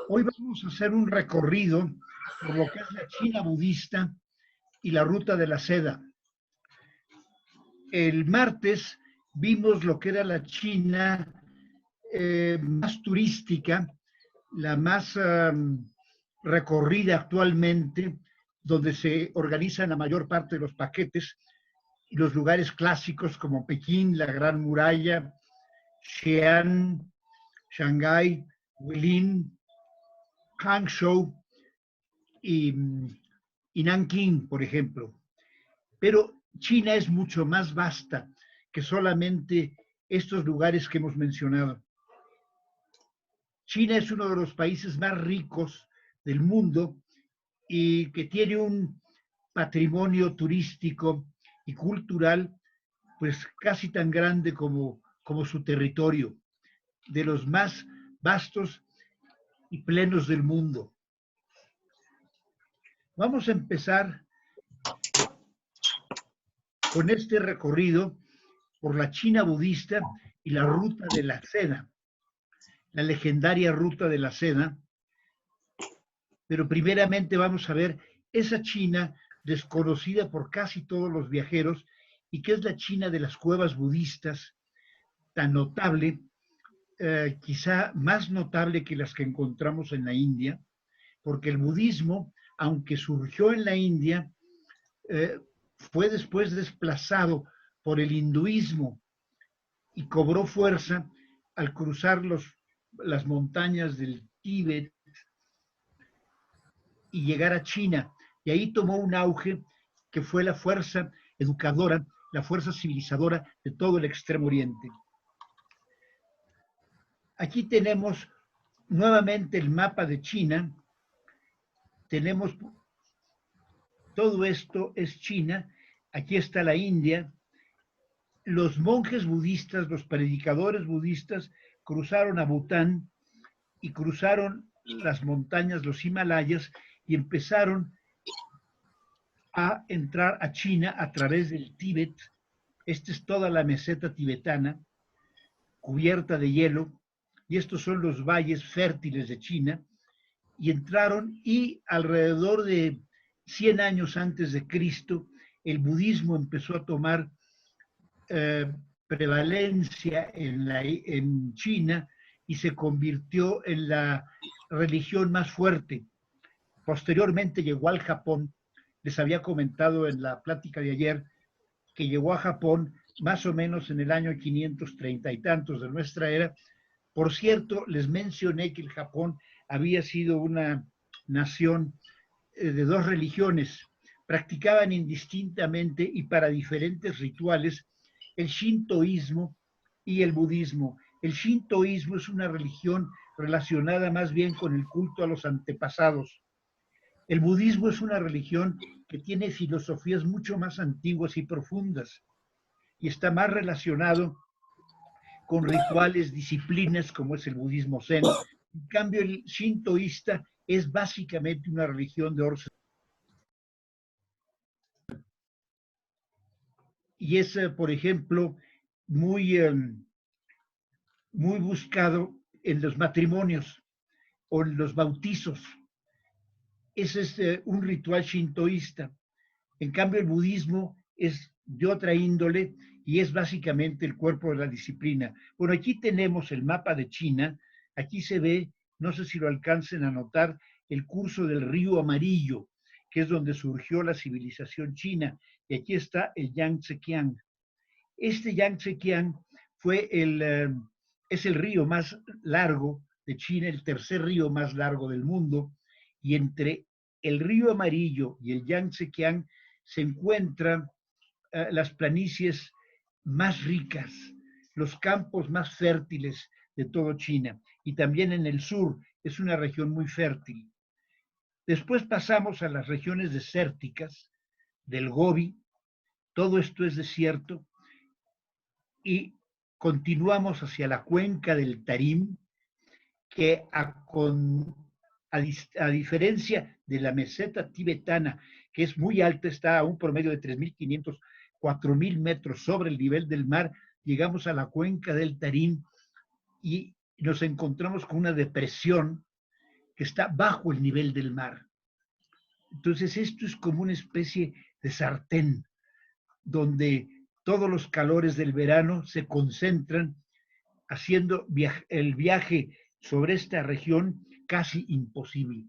Hoy vamos a hacer un recorrido por lo que es la China budista y la ruta de la seda. El martes vimos lo que era la China más turística, la más recorrida actualmente, donde se organizan la mayor parte de los paquetes y los lugares clásicos como Pekín, la Gran Muralla, Xi'an, Shanghái, Guilin, Hangzhou y, y Nanking, por ejemplo. Pero China es mucho más vasta que solamente estos lugares que hemos mencionado. China es uno de los países más ricos del mundo y que tiene un patrimonio turístico y cultural pues casi tan grande como su territorio, de los más vastos y plenos del mundo. Vamos a empezar con este recorrido por la China budista y la ruta de la seda, la legendaria ruta de la seda. Pero primeramente vamos a ver esa China desconocida por casi todos los viajeros y que es la China de las cuevas budistas, tan notable, quizá más notable que las que encontramos en la India, porque el budismo, aunque surgió en la India, fue después desplazado por el hinduismo y cobró fuerza al cruzar las montañas del Tíbet y llegar a China. Y ahí tomó un auge que fue la fuerza educadora, la fuerza civilizadora de todo el Extremo Oriente. Aquí tenemos nuevamente el mapa de China. Tenemos todo esto es China. Aquí está la India. Los monjes budistas, los predicadores budistas, cruzaron a Bután y cruzaron las montañas, los Himalayas, y empezaron a entrar a China a través del Tíbet. Esta es toda la meseta tibetana, cubierta de hielo, y estos son los valles fértiles de China, y entraron y alrededor de 100 años antes de Cristo, el budismo empezó a tomar prevalencia en China y se convirtió en la religión más fuerte. Posteriormente llegó al Japón. Les había comentado en la plática de ayer que llegó a Japón más o menos en el año 530 y tantos de nuestra era. Por cierto, les mencioné que el Japón había sido una nación de dos religiones. Practicaban indistintamente y para diferentes rituales el shintoísmo y el budismo. El shintoísmo es una religión relacionada más bien con el culto a los antepasados. El budismo es una religión que tiene filosofías mucho más antiguas y profundas y está más relacionado con rituales, disciplinas como es el budismo zen. En cambio, el shintoísta es básicamente una religión de orden y es, por ejemplo, muy, muy buscado en los matrimonios o en los bautizos. Ese es un ritual shintoísta. En cambio, el budismo es de otra índole y es básicamente el cuerpo de la disciplina. Bueno, aquí tenemos el mapa de China. Aquí se ve, no sé si lo alcancen a notar, el curso del río Amarillo, que es donde surgió la civilización china. Y aquí está el Yangtze-Kiang. Este Yangtze-Kiang es el río más largo de China, el tercer río más largo del mundo, y entre el río Amarillo y el Yangtze-Kiang se encuentran las planicies más ricas, los campos más fértiles de todo China, y también en el sur es una región muy fértil. Después pasamos a las regiones desérticas del Gobi, todo esto es desierto, y continuamos hacia la cuenca del Tarim, que a diferencia de la meseta tibetana, que es muy alta, está a un promedio de 3.500, 4.000 metros sobre el nivel del mar, llegamos a la cuenca del Tarim y nos encontramos con una depresión que está bajo el nivel del mar. Entonces esto es como una especie de sartén donde todos los calores del verano se concentran, haciendo el viaje sobre esta región casi imposible.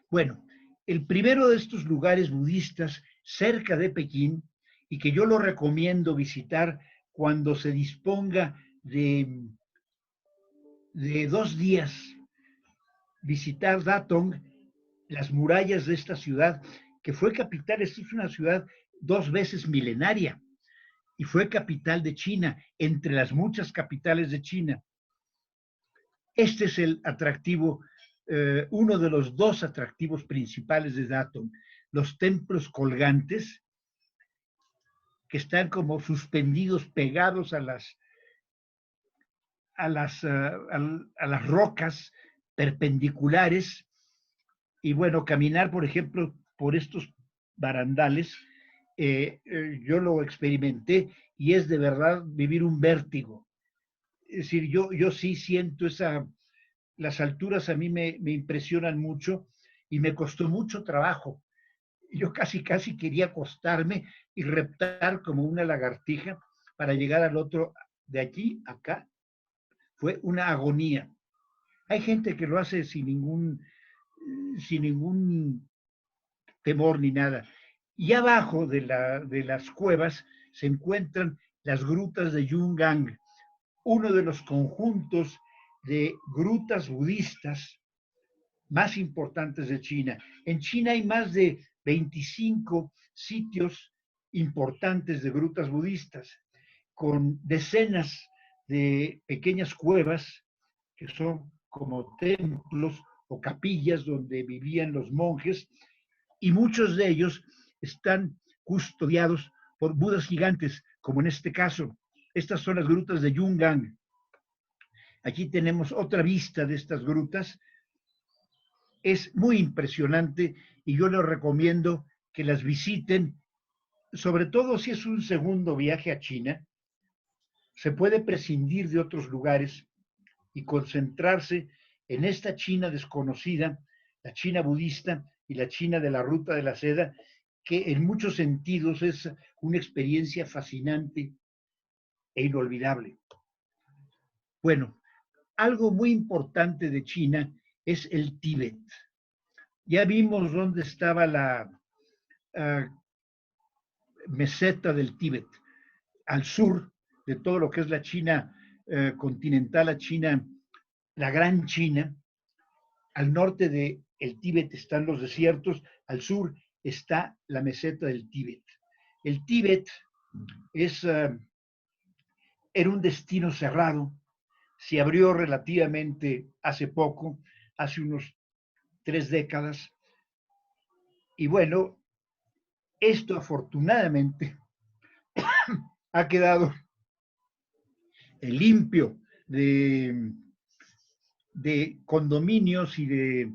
Bueno, el primero de estos lugares budistas cerca de Pekín, y que yo lo recomiendo visitar cuando se disponga de 2 días, visitar Datong, las murallas de esta ciudad, que fue capital. Esta es una ciudad 2 veces milenaria, y fue capital de China, entre las muchas capitales de China. Este es el atractivo, uno de los 2 atractivos principales de Datong, los templos colgantes, que están como suspendidos, pegados a las rocas perpendiculares. Y bueno, caminar, por ejemplo, por estos barandales, yo lo experimenté y es de verdad vivir un vértigo. Es decir, yo sí siento las alturas a mí me impresionan mucho y me costó mucho trabajo. Yo casi quería acostarme y reptar como una lagartija para llegar al otro, de aquí a acá. Fue una agonía. Hay gente que lo hace sin ningún temor ni nada. Y abajo de las cuevas se encuentran las grutas de Yungang, uno de los conjuntos de grutas budistas más importantes de China. En China hay más de 25 sitios importantes de grutas budistas, con decenas de pequeñas cuevas que son como templos o capillas donde vivían los monjes, y muchos de ellos están custodiados por budas gigantes, como en este caso. Estas son las grutas de Yungang. Aquí tenemos otra vista de estas grutas. Es muy impresionante y yo les recomiendo que las visiten, sobre todo si es un segundo viaje a China. Se puede prescindir de otros lugares y concentrarse en esta China desconocida, la China budista y la China de la Ruta de la Seda, que en muchos sentidos es una experiencia fascinante e inolvidable. Bueno, algo muy importante de China es el Tíbet. Ya vimos dónde estaba la meseta del Tíbet, al sur de todo lo que es la China continental, la China, la Gran China. Al norte del Tíbet están los desiertos, al sur está la meseta del Tíbet. El Tíbet era un destino cerrado, se abrió relativamente hace poco, hace unos 3 décadas, y bueno, esto afortunadamente ha quedado limpio de condominios y de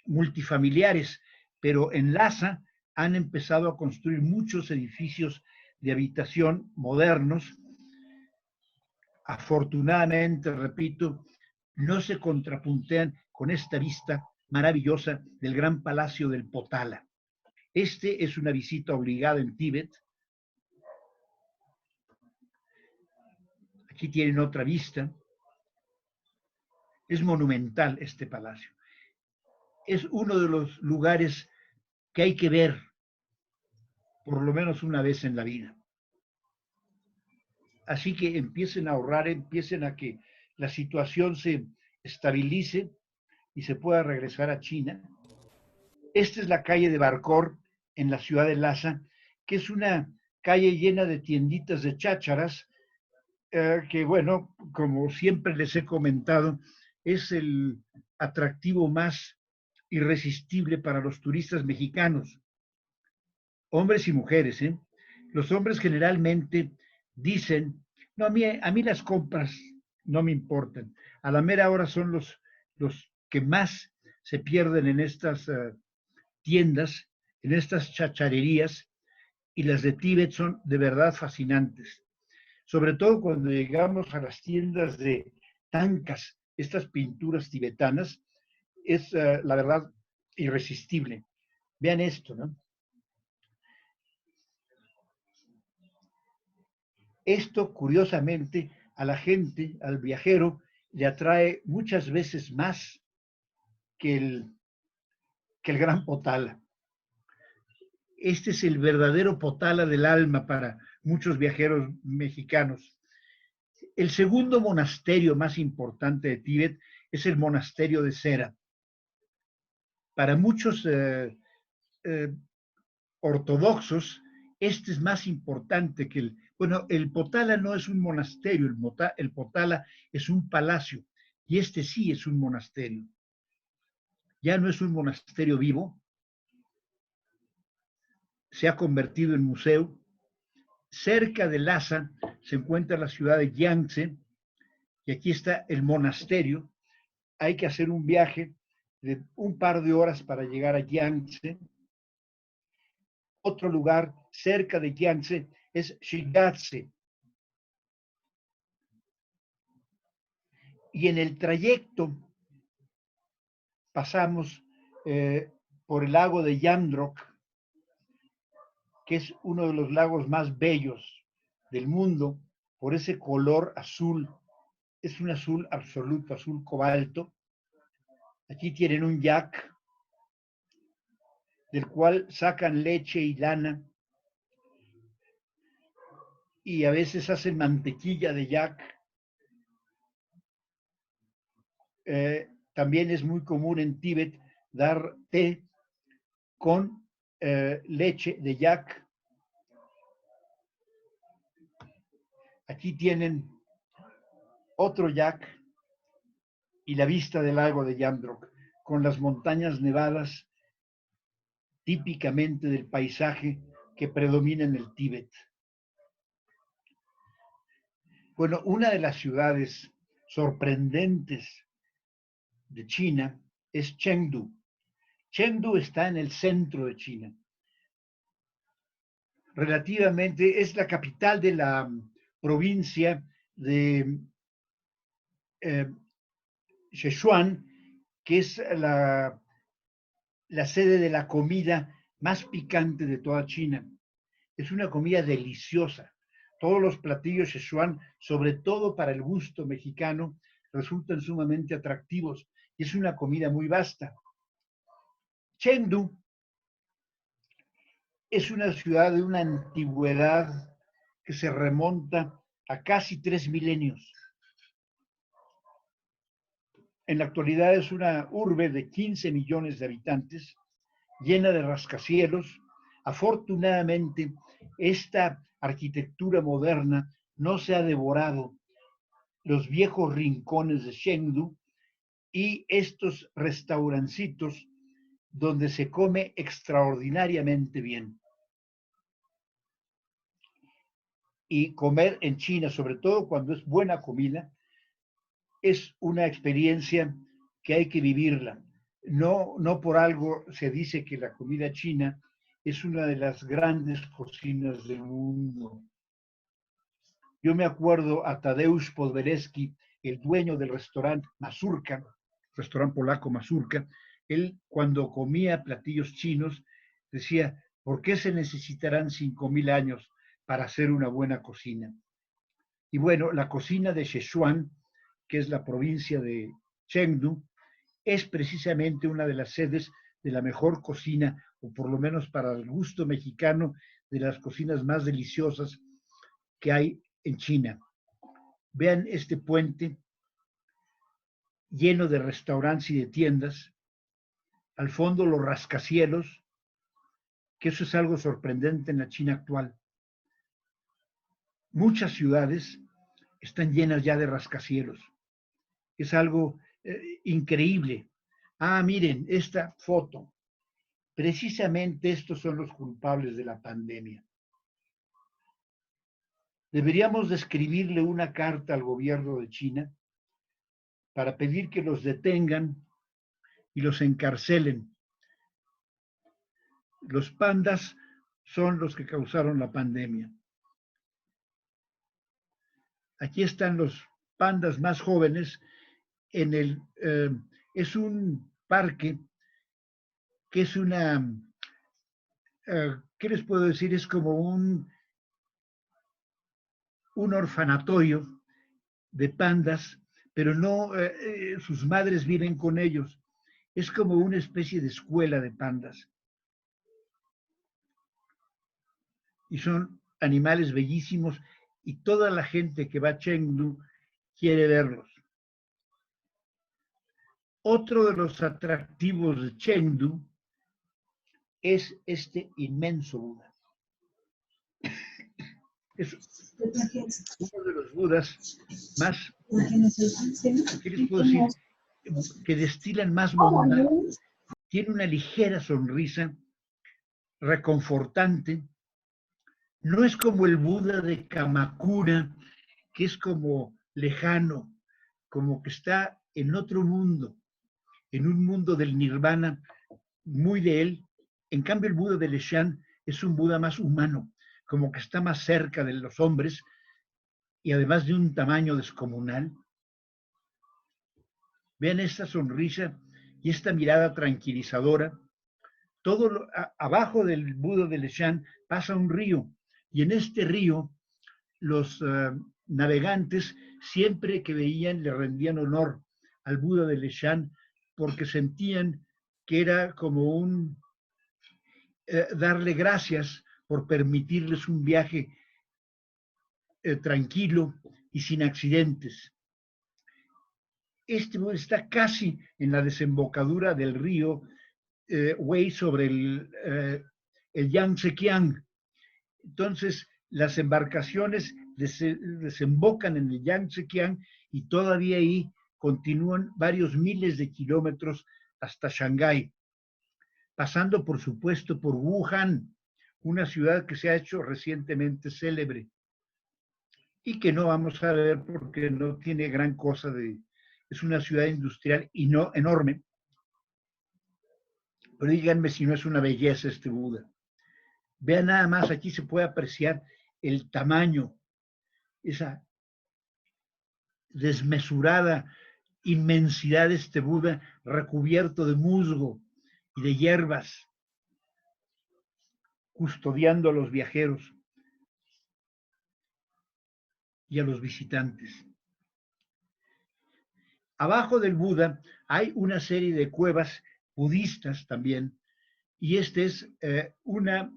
multifamiliares, pero en Lhasa han empezado a construir muchos edificios de habitación modernos. Afortunadamente, repito, no se contrapuntean con esta vista maravillosa del gran palacio del Potala. Este es una visita obligada en Tíbet. Aquí tienen otra vista. Es monumental este palacio. Es uno de los lugares que hay que ver por lo menos una vez en la vida. Así que empiecen a ahorrar, empiecen a que la situación se estabilice y se pueda regresar a China. Esta es la calle de Barcor en la ciudad de Lhasa, que es una calle llena de tienditas de chácharas, que bueno, como siempre les he comentado, es el atractivo más irresistible para los turistas mexicanos, hombres y mujeres, ¿eh? Los hombres generalmente dicen, no, a mí las compras no me importan. A la mera hora son los que más se pierden en estas tiendas, en estas chacharerías, y las de Tíbet son de verdad fascinantes. sobre todo cuando llegamos a las tiendas de tankas, estas pinturas tibetanas, es la verdad irresistible. Vean esto, ¿no? Esto, curiosamente, a la gente, al viajero, le atrae muchas veces más que el Gran Potala. Este es el verdadero Potala del alma para muchos viajeros mexicanos. El segundo monasterio más importante de Tíbet es el monasterio de Cera. Para muchos ortodoxos, este es más importante que bueno, el Potala no es un monasterio, el Potala es un palacio, y este sí es un monasterio. Ya no es un monasterio vivo, se ha convertido en museo. Cerca de Lhasa se encuentra la ciudad de Yangtze, y aquí está el monasterio. Hay que hacer un viaje de un par de horas para llegar a Yangtze. Otro lugar cerca de Yangtze es Shigatse. Y en el trayecto pasamos por el lago de Yamdrok, que es uno de los lagos más bellos del mundo, por ese color azul. Es un azul absoluto, azul cobalto. Aquí tienen un yak, del cual sacan leche y lana, y a veces hacen mantequilla de yak. También es muy común en Tíbet dar té con leche de yak. Aquí tienen otro yak y la vista del lago de Yamdrok, con las montañas nevadas típicamente del paisaje que predomina en el Tíbet. Bueno, una de las ciudades sorprendentes de China es Chengdu. Chengdu está en el centro de China. Relativamente es la capital de la provincia de Sichuan, que es la sede de la comida más picante de toda China. Es una comida deliciosa. Todos los platillos Sichuan, sobre todo para el gusto mexicano, resultan sumamente atractivos y es una comida muy vasta. Chengdu es una ciudad de una antigüedad que se remonta a casi 3 milenios. En la actualidad es una urbe de 15 millones de habitantes, llena de rascacielos. Afortunadamente, esta arquitectura moderna no se ha devorado los viejos rincones de Chengdu y estos restaurancitos donde se come extraordinariamente bien. Y comer en China, sobre todo cuando es buena comida, es una experiencia que hay que vivirla. No por algo se dice que la comida china es una de las grandes cocinas del mundo. Yo me acuerdo a Tadeusz Podbereski, el dueño del restaurante Mazurka, restaurante polaco Mazurka, él cuando comía platillos chinos decía, ¿por qué se necesitarán 5,000 años para hacer una buena cocina? Y bueno, la cocina de Sichuan, que es la provincia de Chengdu, es precisamente una de las sedes de la mejor cocina, o por lo menos para el gusto mexicano, de las cocinas más deliciosas que hay en China. Vean este puente lleno de restaurantes y de tiendas, al fondo los rascacielos, que eso es algo sorprendente en la China actual. Muchas ciudades están llenas ya de rascacielos. Es algo increíble. Ah, miren, esta foto. Precisamente estos son los culpables de la pandemia. Deberíamos de escribirle una carta al gobierno de China para pedir que los detengan y los encarcelen. Los pandas son los que causaron la pandemia. Aquí están los pandas más jóvenes. Es un parque que es ¿qué les puedo decir? Es como un orfanatorio de pandas, pero no, sus madres viven con ellos. Es como una especie de escuela de pandas. Y son animales bellísimos y toda la gente que va a Chengdu quiere verlos. Otro de los atractivos de Chengdu es este inmenso Buda. Es uno de los Budas más, ¿qué les puedo decir? Que destilan más bondad. Tiene una ligera sonrisa reconfortante. No es como el Buda de Kamakura, que es como lejano, como que está en otro mundo, en un mundo del nirvana, muy de él. En cambio, el Buda de Leshan es un Buda más humano, como que está más cerca de los hombres y además de un tamaño descomunal. Vean esta sonrisa y esta mirada tranquilizadora. Abajo del Buda de Leshan pasa un río y en este río los navegantes siempre que veían le rendían honor al Buda de Leshan porque sentían que era como darle gracias por permitirles un viaje tranquilo y sin accidentes. Este está casi en la desembocadura del río Wei sobre el Yangtze-Kiang. Entonces, las embarcaciones desembocan en el Yangtze-Kiang y todavía ahí continúan varios miles de kilómetros hasta Shanghái, pasando por supuesto por Wuhan, una ciudad que se ha hecho recientemente célebre y que no vamos a ver porque no tiene gran cosa es una ciudad industrial y no enorme. Pero díganme si no es una belleza este Buda. Vean nada más, aquí se puede apreciar el tamaño, esa desmesurada inmensidad de este Buda recubierto de musgo y de hierbas, custodiando a los viajeros y a los visitantes. Abajo del Buda hay una serie de cuevas budistas también, y esta es una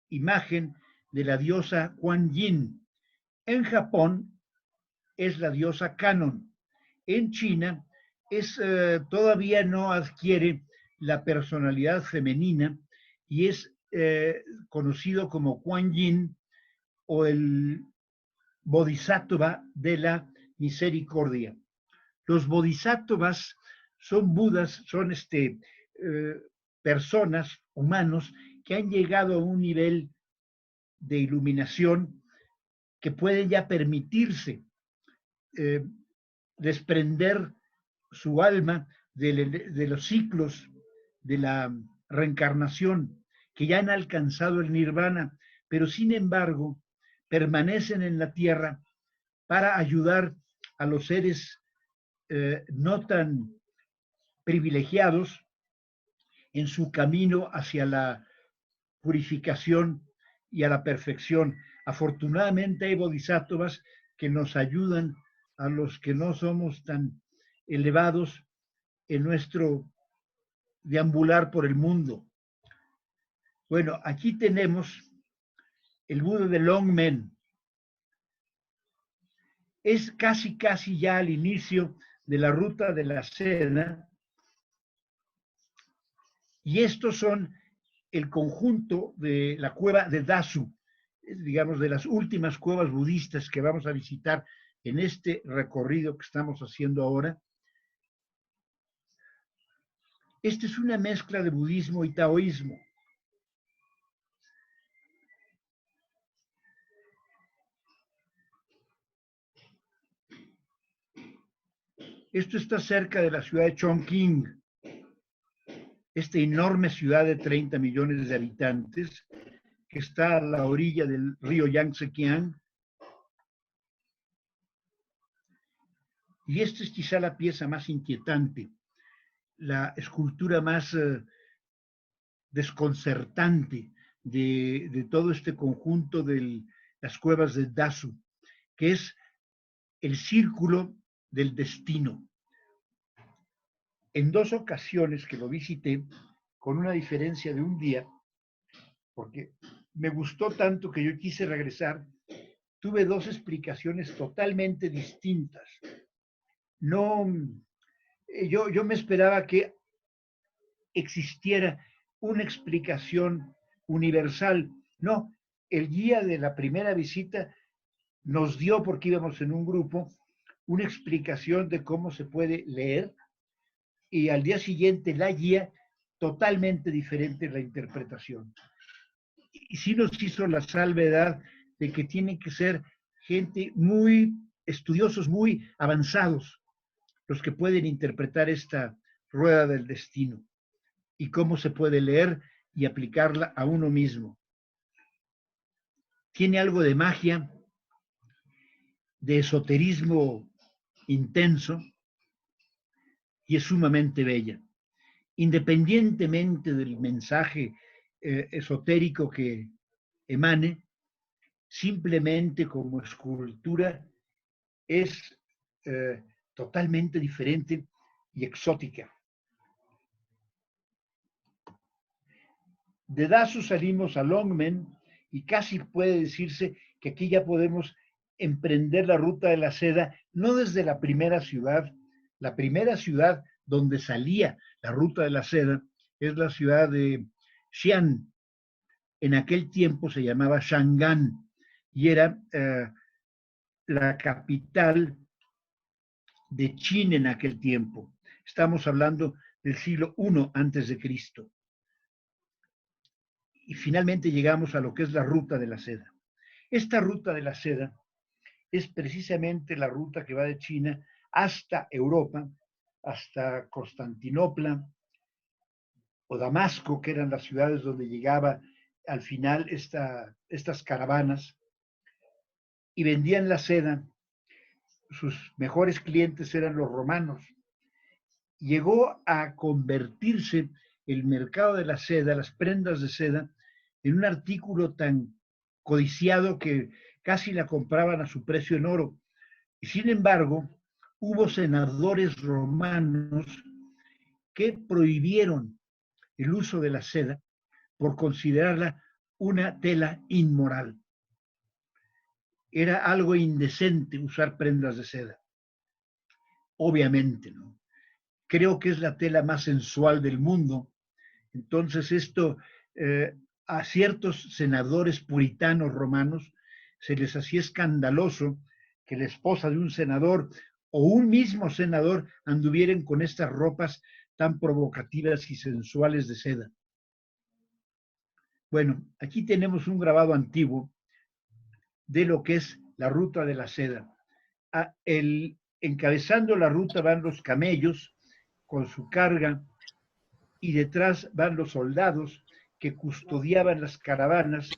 imagen de la diosa Kuan Yin. En Japón es la diosa Kannon. En China todavía no adquiere la personalidad femenina y es conocido como Kuan Yin o el Bodhisattva de la misericordia. Los bodhisattvas son budas, son personas, humanos, que han llegado a un nivel de iluminación que pueden ya permitirse desprender su alma de los ciclos de la reencarnación, que ya han alcanzado el nirvana, pero sin embargo permanecen en la tierra para ayudar a los seres no tan privilegiados en su camino hacia la purificación y a la perfección. Afortunadamente hay bodhisattvas que nos ayudan a los que no somos tan elevados en nuestro deambular por el mundo. Bueno, aquí tenemos el Buda de Longmen. Es casi ya al inicio de la ruta de la seda y estos son el conjunto de la cueva de Dasu, digamos, de las últimas cuevas budistas que vamos a visitar en este recorrido que estamos haciendo ahora. Esta es una mezcla de budismo y taoísmo. Esto está cerca de la ciudad de Chongqing, esta enorme ciudad de 30 millones de habitantes que está a la orilla del río Yangtze-Kiang. Y esta es quizá la pieza más inquietante, la escultura más desconcertante de todo este conjunto de las cuevas de Dazu, que es el círculo del destino. En 2 ocasiones que lo visité, con una diferencia de un día, porque me gustó tanto que yo quise regresar, tuve 2 explicaciones totalmente distintas. No, yo me esperaba que existiera una explicación universal. No, el guía de la primera visita nos dio, porque íbamos en un grupo, una explicación de cómo se puede leer, y al día siguiente la guía totalmente diferente la interpretación. Y sí nos hizo la salvedad de que tienen que ser gente muy estudiosos, muy avanzados, los que pueden interpretar esta rueda del destino y cómo se puede leer y aplicarla a uno mismo. Tiene algo de magia, de esoterismo intenso, y es sumamente bella. Independientemente del mensaje esotérico que emane, simplemente como escultura es totalmente diferente y exótica. De Dazu salimos a Longmen y casi puede decirse que aquí ya podemos emprender la ruta de la seda, no desde la primera ciudad donde salía la ruta de la seda es la ciudad de Xi'an. En aquel tiempo se llamaba Shangan y era la capital de China en aquel tiempo. Estamos hablando del siglo I antes de Cristo. Y finalmente llegamos a lo que es la ruta de la seda. Esta ruta de la seda es precisamente la ruta que va de China hasta Europa, hasta Constantinopla o Damasco, que eran las ciudades donde llegaba al final estas caravanas, y vendían la seda. Sus mejores clientes eran los romanos. Llegó a convertirse el mercado de la seda, las prendas de seda, en un artículo tan codiciado que casi la compraban a su precio en oro. Y sin embargo, hubo senadores romanos que prohibieron el uso de la seda por considerarla una tela inmoral. Era algo indecente usar prendas de seda. Obviamente, ¿no? Creo que es la tela más sensual del mundo. Entonces esto a ciertos senadores puritanos romanos se les hacía escandaloso que la esposa de un senador o un mismo senador anduvieran con estas ropas tan provocativas y sensuales de seda. Bueno, aquí tenemos un grabado antiguo de lo que es la ruta de la seda. Encabezando la ruta van los camellos con su carga y detrás van los soldados que custodiaban las caravanas.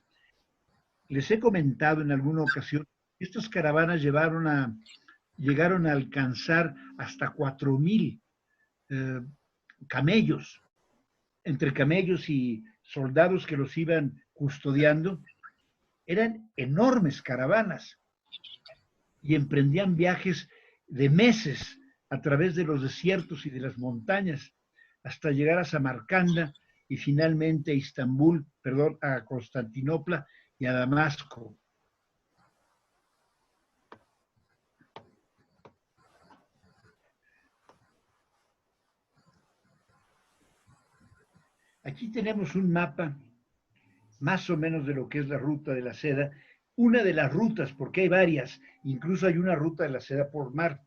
Les he comentado en alguna ocasión, estas caravanas llegaron a alcanzar hasta 4,000 camellos, entre camellos y soldados que los iban custodiando. Eran enormes caravanas y emprendían viajes de meses a través de los desiertos y de las montañas hasta llegar a Samarcanda y finalmente a Constantinopla y a Damasco. Aquí tenemos un mapa más o menos de lo que es la ruta de la seda, una de las rutas, porque hay varias, incluso hay una ruta de la seda por mar.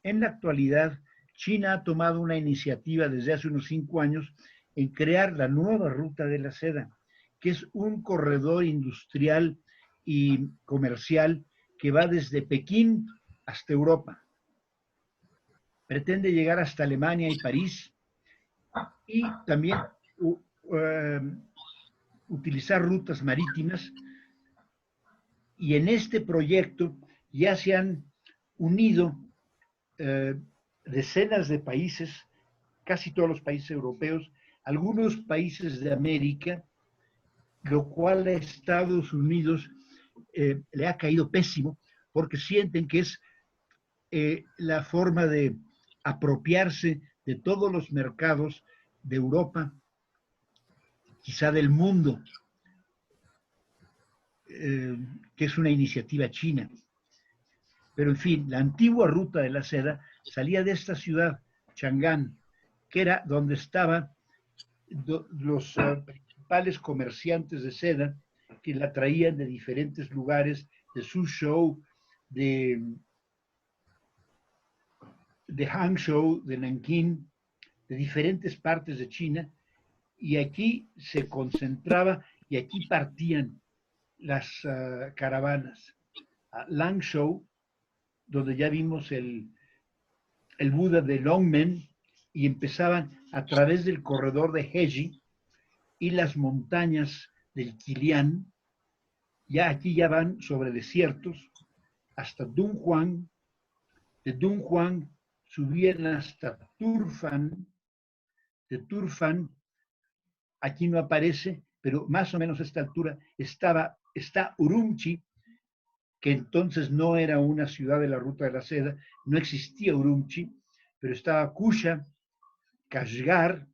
En la actualidad, China ha tomado una iniciativa desde hace unos 5 años en crear la nueva ruta de la seda, que es un corredor industrial y comercial que va desde Pekín hasta Europa. Pretende llegar hasta Alemania y París y también utilizar rutas marítimas, y en este proyecto ya se han unido decenas de países, casi todos los países europeos, algunos países de América, lo cual a Estados Unidos le ha caído pésimo porque sienten que es la forma de apropiarse de todos los mercados de Europa, quizá del mundo, que es una iniciativa china. Pero en fin, la antigua ruta de la seda salía de esta ciudad, Chang'an, que era donde estaban los principales comerciantes de seda que la traían de diferentes lugares, de Suzhou, de Hangzhou, de Nankín, de diferentes partes de China, y aquí se concentraba y aquí partían las caravanas. A Langzhou, donde ya vimos el Buda de Longmen, y empezaban a través del corredor de Heji y las montañas del Kilian, ya aquí ya van sobre desiertos, hasta Dunhuang, de Dunhuang subían hasta Turfan, de Turfan, aquí no aparece, pero más o menos a esta altura está Urumqi, que entonces no era una ciudad de la Ruta de la Seda, no existía Urumqi, pero estaba Kusha, Kashgar,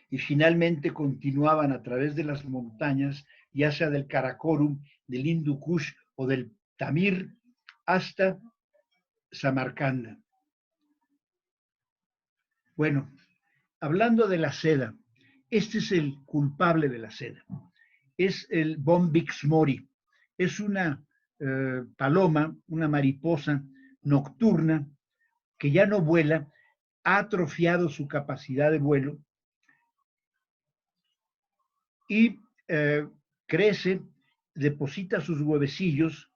y finalmente continuaban a través de las montañas, ya sea del Karakorum, del Hindu Kush o del Tamir, hasta Samarcanda. Bueno, hablando de la seda, este es el culpable de la seda. Es el Bombyx mori. Es una paloma, una mariposa nocturna que ya no vuela, ha atrofiado su capacidad de vuelo y crece, deposita sus huevecillos,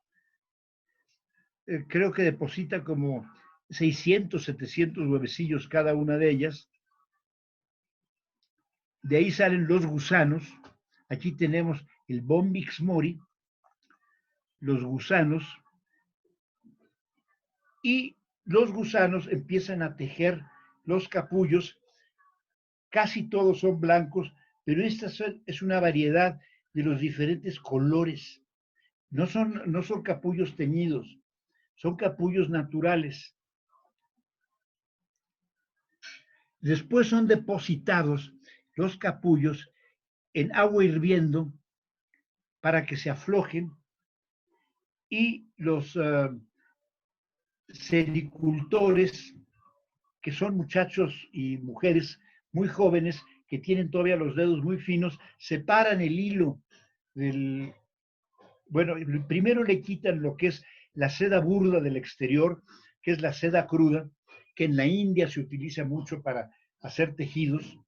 creo que deposita como 600, 700 huevecillos cada una de ellas. De ahí salen los gusanos. Aquí tenemos el Bombyx mori, los gusanos, y los gusanos empiezan a tejer los capullos. Casi todos son blancos, pero esta es una variedad de los diferentes colores. No son capullos teñidos, son capullos naturales. Después son depositados los capullos en agua hirviendo para que se aflojen, y los sericultores, que son muchachos y mujeres muy jóvenes que tienen todavía los dedos muy finos, separan el hilo del... Bueno, primero le quitan lo que es la seda burda del exterior, que es la seda cruda, que en la India se utiliza mucho para hacer tejidos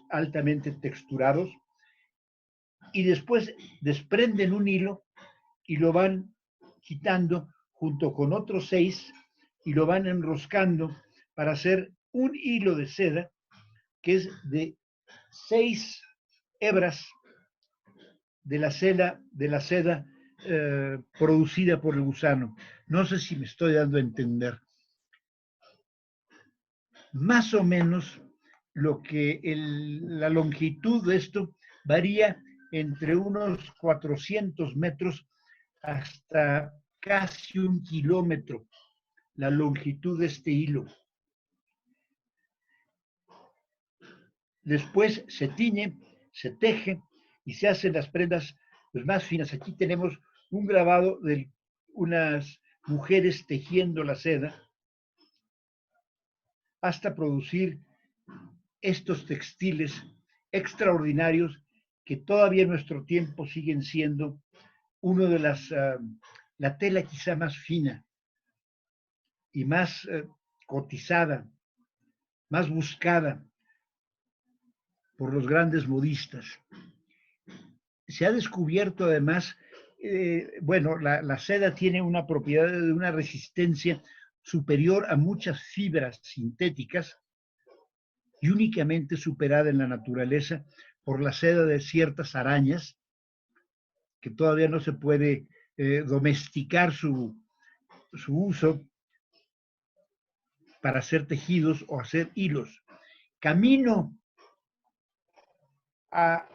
altamente texturados, y después desprenden un hilo y lo van quitando junto con otros 6 y lo van enroscando para hacer un hilo de seda que es de 6 hebras de la seda producida por el gusano. No sé si me estoy dando a entender. Más o menos la longitud de esto varía entre unos 400 metros hasta casi 1 kilómetro, la longitud de este hilo. Después se tiñe, se teje y se hacen las prendas pues, más finas. Aquí tenemos un grabado de unas mujeres tejiendo la seda hasta producir estos textiles extraordinarios que todavía en nuestro tiempo siguen siendo uno de la tela quizá más fina y más cotizada, más buscada por los grandes modistas. Se ha descubierto además, bueno, la seda tiene una propiedad de una resistencia superior a muchas fibras sintéticas y únicamente superada en la naturaleza por la seda de ciertas arañas, que todavía no se puede domesticar su uso. para hacer tejidos o hacer hilos. Camino a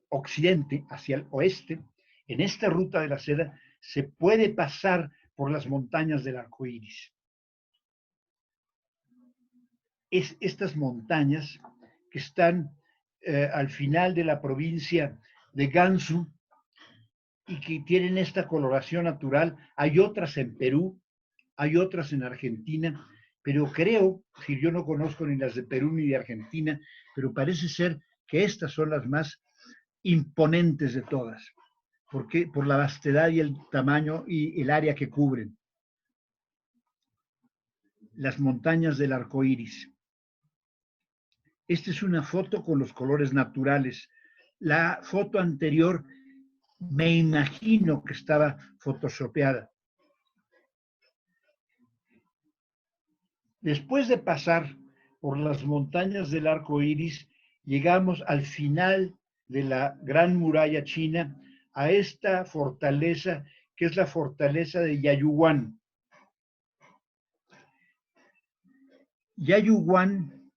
occidente, hacia el oeste, en esta ruta de la seda, se puede pasar por las montañas del arco iris. Estas montañas que están al final de la provincia de Gansu y que tienen esta coloración natural. Hay otras en Perú, hay otras en Argentina, pero creo, si yo no conozco ni las de Perú ni de Argentina, pero parece ser que estas son las más imponentes de todas, porque por la vastedad y el tamaño y el área que cubren. Las montañas del arco iris. Esta es una foto con los colores naturales. La foto anterior me imagino que estaba photoshopeada. Después de pasar por las montañas del arco iris, llegamos al final de la Gran Muralla China, a esta fortaleza que es la fortaleza de Yayuguán. Yayuguán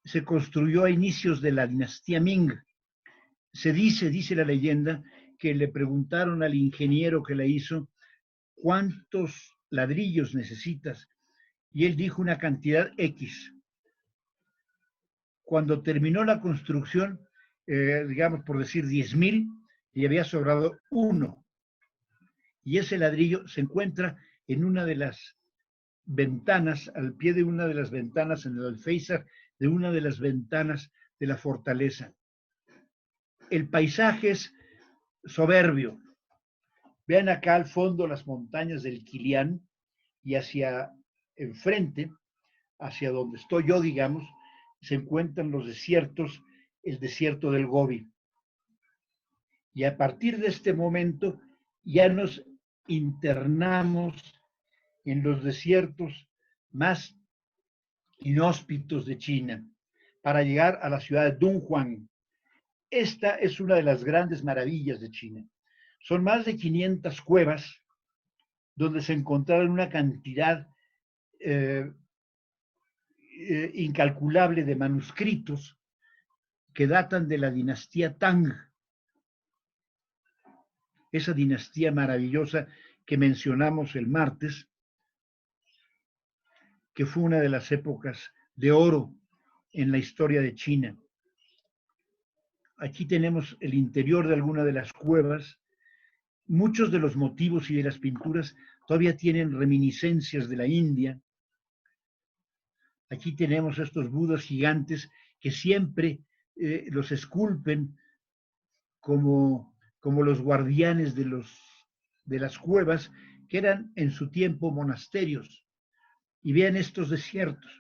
se construyó a inicios de la dinastía Ming. Dice la leyenda, que le preguntaron al ingeniero que la hizo, ¿cuántos ladrillos necesitas? Y él dijo una cantidad X. Cuando terminó la construcción, digamos por decir 10,000, y había sobrado uno. Y ese ladrillo se encuentra en una de las ventanas, al pie de una de las ventanas, en el alféizar de una de las ventanas de la fortaleza. El paisaje es soberbio. Vean acá al fondo las montañas del Kilián y hacia enfrente, hacia donde estoy yo, digamos, se encuentran los desiertos, el desierto del Gobi. Y a partir de este momento ya nos internamos en los desiertos más inhóspitos de China para llegar a la ciudad de Dunhuang. Esta es una de las grandes maravillas de China. Son más de 500 cuevas donde se encontraron una cantidad incalculable de manuscritos que datan de la dinastía Tang, esa dinastía maravillosa que mencionamos el martes, que fue una de las épocas de oro en la historia de China. Aquí tenemos el interior de alguna de las cuevas. Muchos de los motivos y de las pinturas todavía tienen reminiscencias de la India. Aquí tenemos estos budas gigantes que siempre los esculpen como los guardianes de las cuevas, que eran en su tiempo monasterios. Y vean estos desiertos.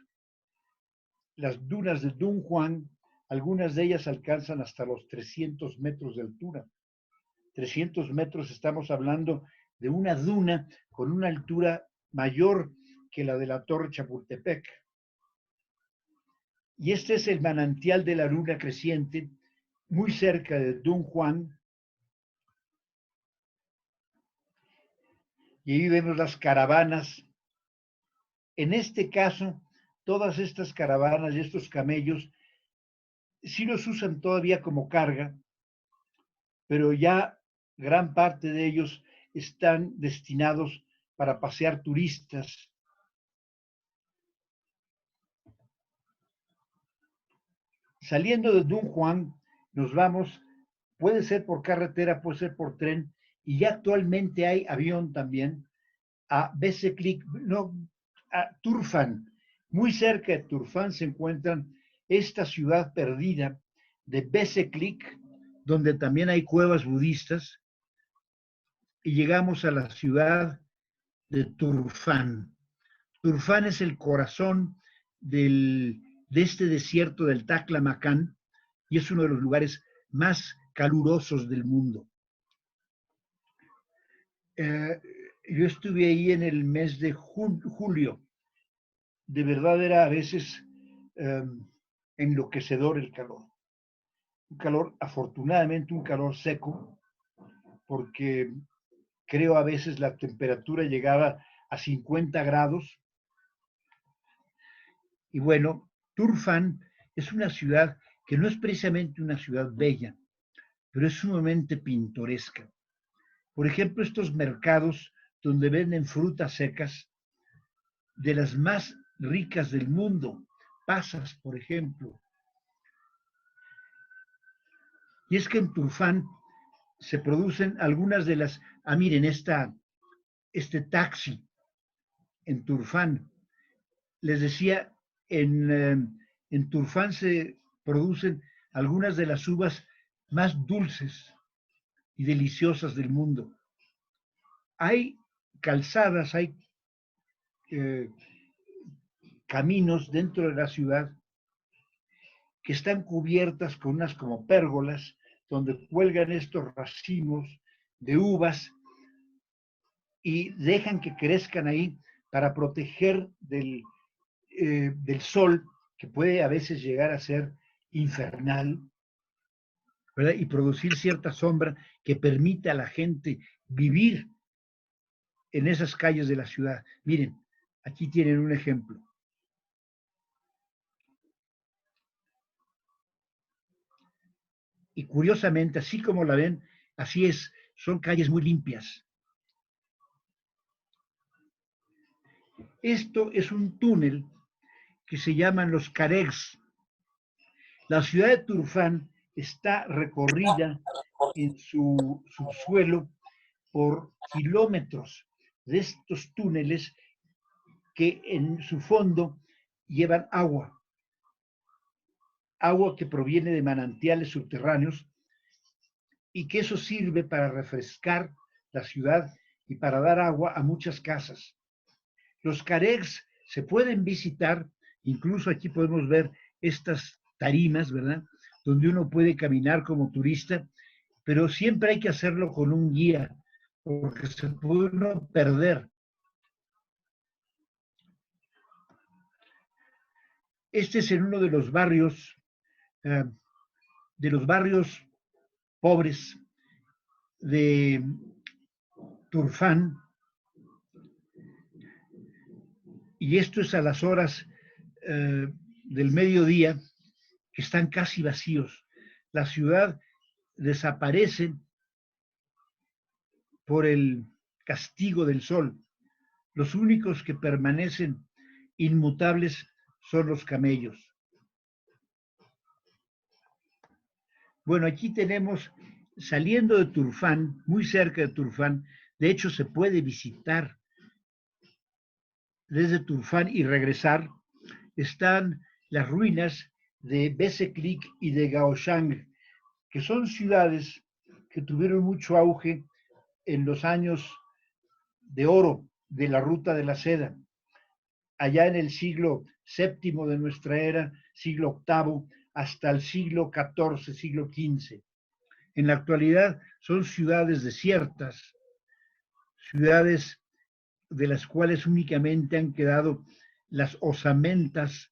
Las dunas de Dunhuang, algunas de ellas alcanzan hasta los 300 metros de altura. 300 metros, estamos hablando de una duna con una altura mayor que la de la Torre Chapultepec. Y este es el manantial de la luna creciente, muy cerca de Dunhuang. Y ahí vemos las caravanas. En este caso, todas estas caravanas y estos camellos sí los usan todavía como carga, pero ya gran parte de ellos están destinados para pasear turistas. Saliendo de Dunhuang, nos vamos, puede ser por carretera, puede ser por tren, y ya actualmente hay avión también, a Bezeklik, no, a Turfan. Muy cerca de Turfan se encuentran esta ciudad perdida de Bezeklik, donde también hay cuevas budistas, y llegamos a la ciudad de Turfan. Turfan es el corazón de este desierto del Taklamakan y es uno de los lugares más calurosos del mundo. Yo estuve ahí en el mes de julio. De verdad era a veces enloquecedor el calor. Un calor, afortunadamente, un calor seco, porque creo a veces la temperatura llegaba a 50 grados, Y bueno, Turfán es una ciudad que no es precisamente una ciudad bella, pero es sumamente pintoresca. Por ejemplo, estos mercados donde venden frutas secas de las más ricas del mundo, pasas, por ejemplo. Y es que en Turfán se producen algunas de las, miren, este taxi en Turfán, les decía, en Turfán se producen algunas de las uvas más dulces y deliciosas del mundo. Hay calzadas, hay eh, caminos dentro de la ciudad que están cubiertas con unas como pérgolas donde cuelgan estos racimos de uvas y dejan que crezcan ahí para proteger del sol, que puede a veces llegar a ser infernal, ¿verdad? Y producir cierta sombra que permita a la gente vivir en esas calles de la ciudad. Miren, aquí tienen un ejemplo. Y curiosamente, así como la ven, así es, son calles muy limpias. Esto es un túnel que se llaman los Caregs. La ciudad de Turfán está recorrida en su subsuelo por kilómetros de estos túneles que en su fondo llevan agua, agua que proviene de manantiales subterráneos y que eso sirve para refrescar la ciudad y para dar agua a muchas casas. Los caregs se pueden visitar, incluso aquí podemos ver estas tarimas, ¿verdad? Donde uno puede caminar como turista, pero siempre hay que hacerlo con un guía, porque se puede uno perder. Este es en uno eh, de los barrios pobres de Turfán, y esto es a las horas del mediodía, que están casi vacíos. La ciudad desaparece por el castigo del sol. Los únicos que permanecen inmutables son los camellos. Bueno, aquí tenemos, saliendo de Turfán, muy cerca de Turfán, de hecho se puede visitar desde Turfán y regresar, están las ruinas de Beseklik y de Gaoshang, que son ciudades que tuvieron mucho auge en los años de oro de la ruta de la seda, allá en el siglo VII de nuestra era, siglo VIII, hasta el siglo XIV, siglo XV. En la actualidad son ciudades desiertas, ciudades de las cuales únicamente han quedado las osamentas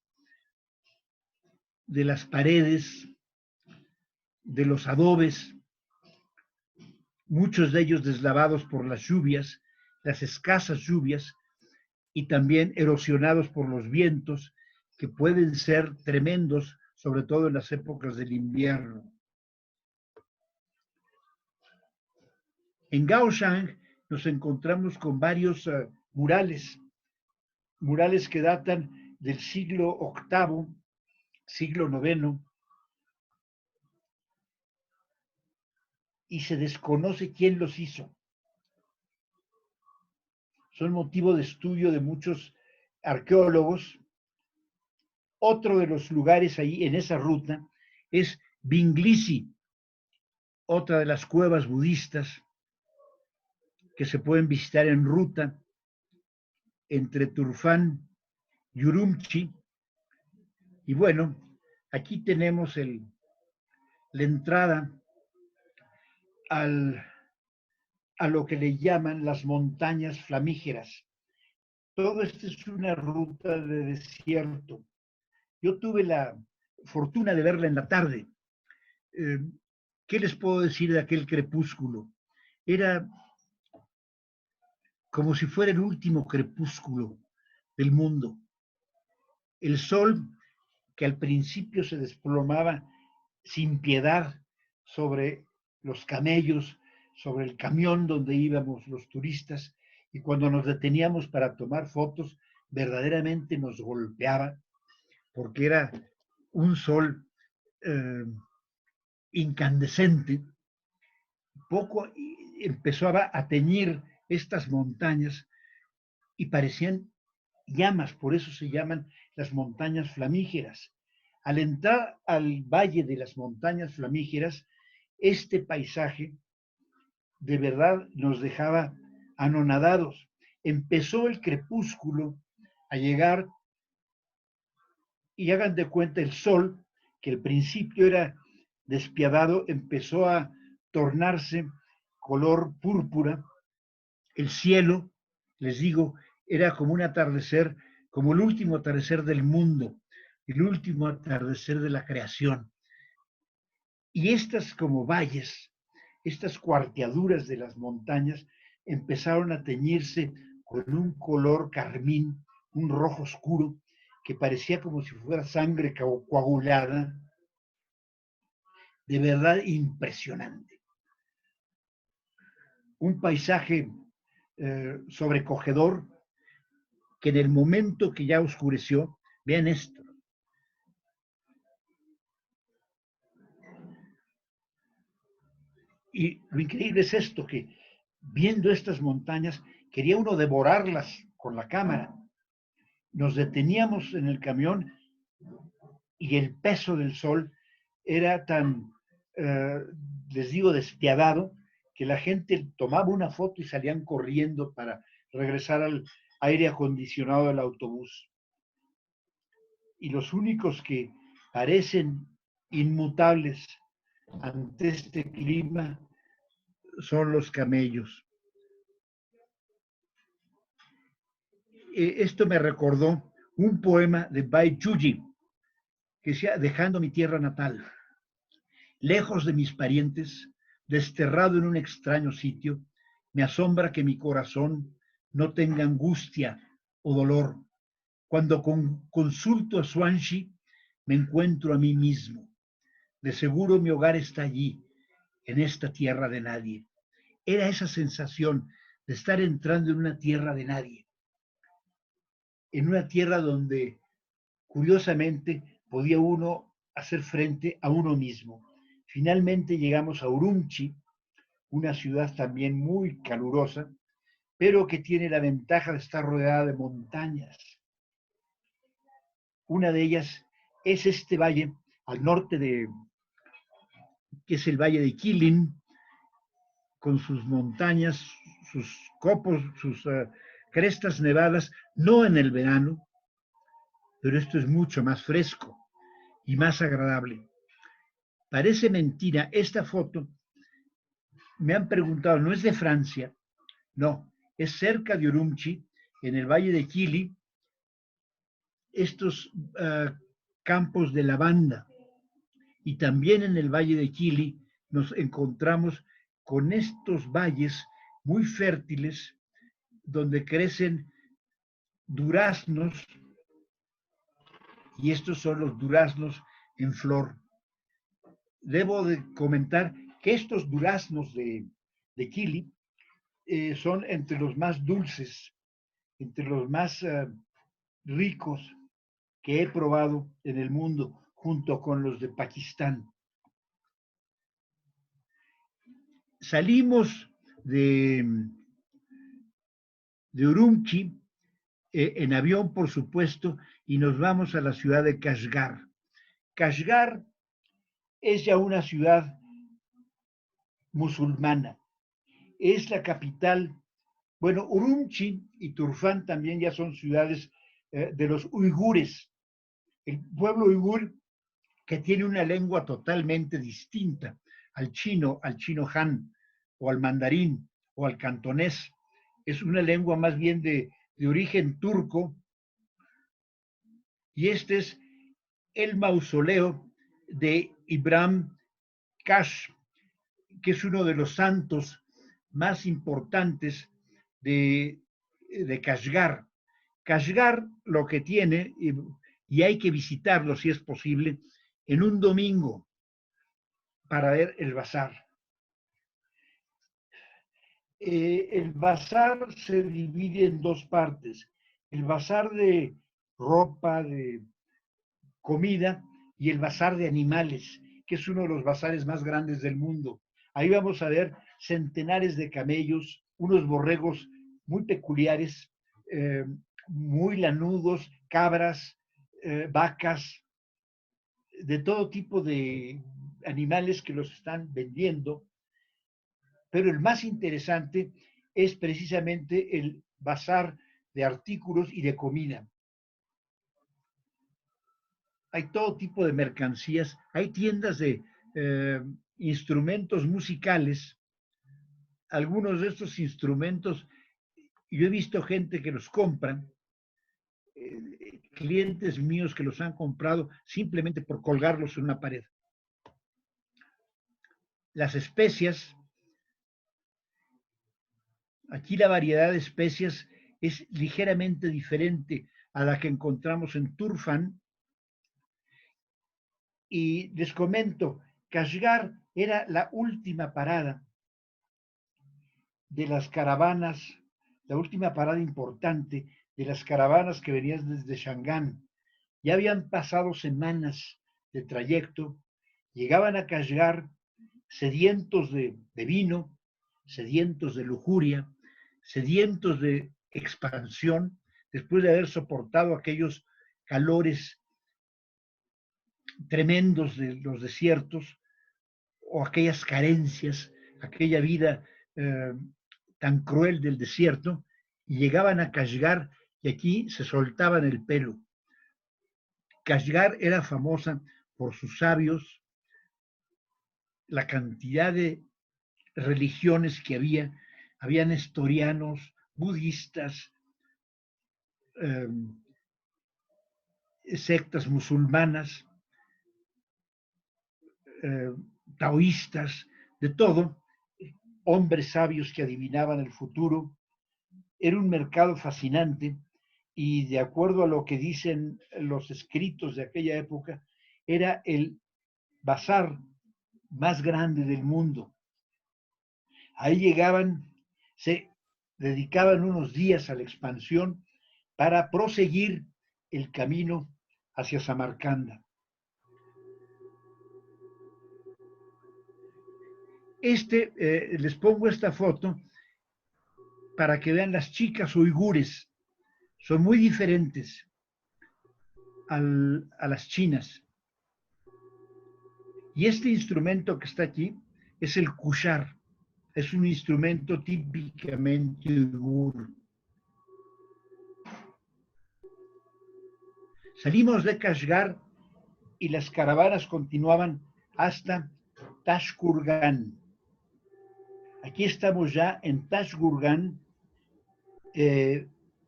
de las paredes, de los adobes, muchos de ellos deslavados por las lluvias, las escasas lluvias, y también erosionados por los vientos, que pueden ser tremendos, sobre todo en las épocas del invierno. En Gaoshang nos encontramos con varios murales que datan del siglo VIII, siglo IX, y se desconoce quién los hizo. Son motivo de estudio de muchos arqueólogos. Otro de los lugares ahí en esa ruta es Binglisi, otra de las cuevas budistas que se pueden visitar en ruta entre Turfán y Urumqi. Y bueno, aquí tenemos la entrada al, a lo que le llaman las montañas flamígeras. Todo esto es una ruta de desierto. Yo tuve la fortuna de verla en la tarde. Eh, ¿Qué les puedo decir de aquel crepúsculo? Era como si fuera el último crepúsculo del mundo. El sol, que al principio se desplomaba sin piedad sobre los camellos, sobre el camión donde íbamos los turistas, y cuando nos deteníamos para tomar fotos, verdaderamente nos golpeaba, porque era un sol incandescente. Poco empezó a teñir estas montañas y parecían llamas, por eso se llaman las montañas flamígeras. Al entrar al valle de las montañas flamígeras, este paisaje de verdad nos dejaba anonadados. Empezó el crepúsculo a llegar y hagan de cuenta el sol, que al principio era despiadado, empezó a tornarse color púrpura. El cielo, les digo, era como un atardecer, como el último atardecer del mundo, el último atardecer de la creación. Y estas como valles, estas cuarteaduras de las montañas empezaron a teñirse con un color carmín, un rojo oscuro, que parecía como si fuera sangre coagulada, de verdad impresionante. Un paisaje sobrecogedor que en el momento que ya oscureció, vean esto. Y lo increíble es esto, que viendo estas montañas, quería uno devorarlas con la cámara. Nos deteníamos en el camión y el peso del sol era tan, les digo, despiadado, que la gente tomaba una foto y salían corriendo para regresar al aire acondicionado del autobús. Y los únicos que parecen inmutables ante este clima son los camellos. Esto me recordó un poema de Bai Chuji, que decía, dejando mi tierra natal, lejos de mis parientes, desterrado en un extraño sitio, me asombra que mi corazón no tenga angustia o dolor. Cuando consulto a Swansea, me encuentro a mí mismo. De seguro mi hogar está allí, en esta tierra de nadie. Era esa sensación de estar entrando en una tierra de nadie, en una tierra donde, curiosamente, podía uno hacer frente a uno mismo. Finalmente llegamos a Urumqi, una ciudad también muy calurosa, pero que tiene la ventaja de estar rodeada de montañas. Una de ellas es este valle al norte que es el valle de Quilin, con sus montañas, sus copos, sus crestas nevadas, no en el verano, pero esto es mucho más fresco y más agradable. Parece mentira, esta foto, me han preguntado, no es de Francia, no, es cerca de Urumqi, en el valle de Quili, estos campos de lavanda. Y también en el valle de Quili nos encontramos con estos valles muy fértiles donde crecen duraznos, y estos son los duraznos en flor. Debo de comentar que estos duraznos de Quili son entre los más dulces, entre los más ricos que he probado en el mundo, junto con los de Pakistán. Salimos de Urumqi en avión, por supuesto, y nos vamos a la ciudad de Kashgar. Kashgar es ya una ciudad musulmana. Es la capital. Bueno, Urumqi y Turfán también ya son ciudades de los uigures. El pueblo uigur que tiene una lengua totalmente distinta al chino Han, o al mandarín, o al cantonés. Es una lengua más bien de origen turco, y este es el mausoleo de Ibrahim Kash, que es uno de los santos más importantes de Kashgar. Kashgar lo que tiene, y hay que visitarlo, si es posible, en un domingo para ver el bazar. El bazar se divide en dos partes. El bazar de ropa, de comida, y el bazar de animales, que es uno de los bazares más grandes del mundo. Ahí vamos a ver centenares de camellos, unos borregos muy peculiares, eh, muy lanudos, cabras, vacas, de todo tipo de animales que los están vendiendo. Pero el más interesante es precisamente el bazar de artículos y de comida. Hay todo tipo de mercancías, hay tiendas de instrumentos musicales. Algunos de estos instrumentos, yo he visto gente que los compra, clientes míos que los han comprado simplemente por colgarlos en una pared. Las especias, aquí la variedad de especias es ligeramente diferente a la que encontramos en Turfan. Y les comento, Kashgar era la última parada de las caravanas, la última parada importante de las caravanas que venían desde Shangan. Ya habían pasado semanas de trayecto, llegaban a Kashgar sedientos de vino, sedientos de lujuria, sedientos de expansión, después de haber soportado aquellos calores tremendos de los desiertos o aquellas carencias, aquella vida tan cruel del desierto, y llegaban a Kashgar y aquí se soltaban el pelo. Kashgar era famosa por sus sabios, la cantidad de religiones que había nestorianos, budistas, eh, sectas musulmanas, eh, taoístas, de todo, hombres sabios que adivinaban el futuro. Era un mercado fascinante y de acuerdo a lo que dicen los escritos de aquella época, era el bazar más grande del mundo. Ahí llegaban, se dedicaban unos días a la expansión para proseguir el camino hacia Samarcanda. Les pongo esta foto para que vean las chicas uigures. Son muy diferentes a las chinas. Y este instrumento que está aquí es el kushar. Es un instrumento típicamente uigur. Salimos de Kashgar y las caravanas continuaban hasta Tashkurgan. Aquí estamos ya en Tashkurgan,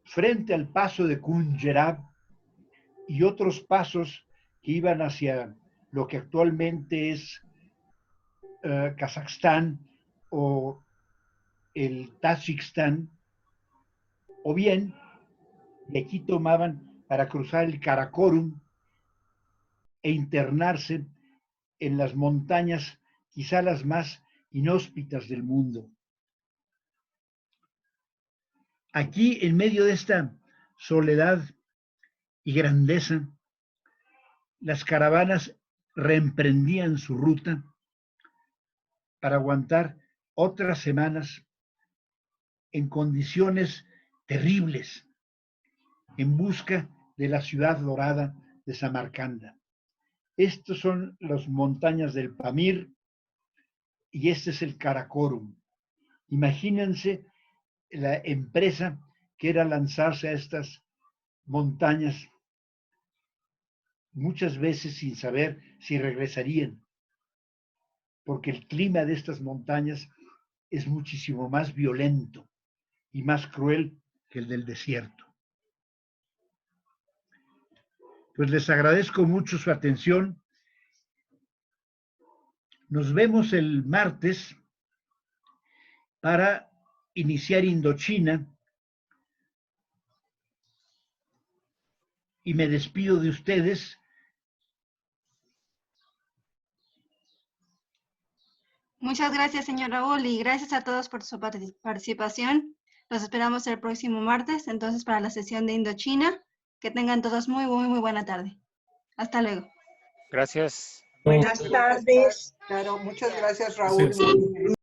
frente al paso de Kunjerab y otros pasos que iban hacia lo que actualmente es Kazajstán o el Tayikistán, o bien de aquí tomaban para cruzar el Karakorum e internarse en las montañas, quizá las más inhóspitas del mundo. Aquí, en medio de esta soledad y grandeza, las caravanas reemprendían su ruta para aguantar otras semanas en condiciones terribles en busca de la ciudad dorada de Samarcanda. Estos son las montañas del Pamir y este es el Karakorum. Imagínense la empresa que era lanzarse a estas montañas, muchas veces sin saber si regresarían, porque el clima de estas montañas es muchísimo más violento y más cruel que el del desierto. Pues les agradezco mucho su atención. Nos vemos el martes para iniciar Indochina. y me despido de ustedes. Muchas gracias, señor Raúl, y gracias a todos por su participación. Los esperamos el próximo martes, entonces, para la sesión de Indochina. Que tengan todos muy buena tarde. Hasta luego. Gracias. Buenas tardes. Claro, muchas gracias, Raúl. Gracias.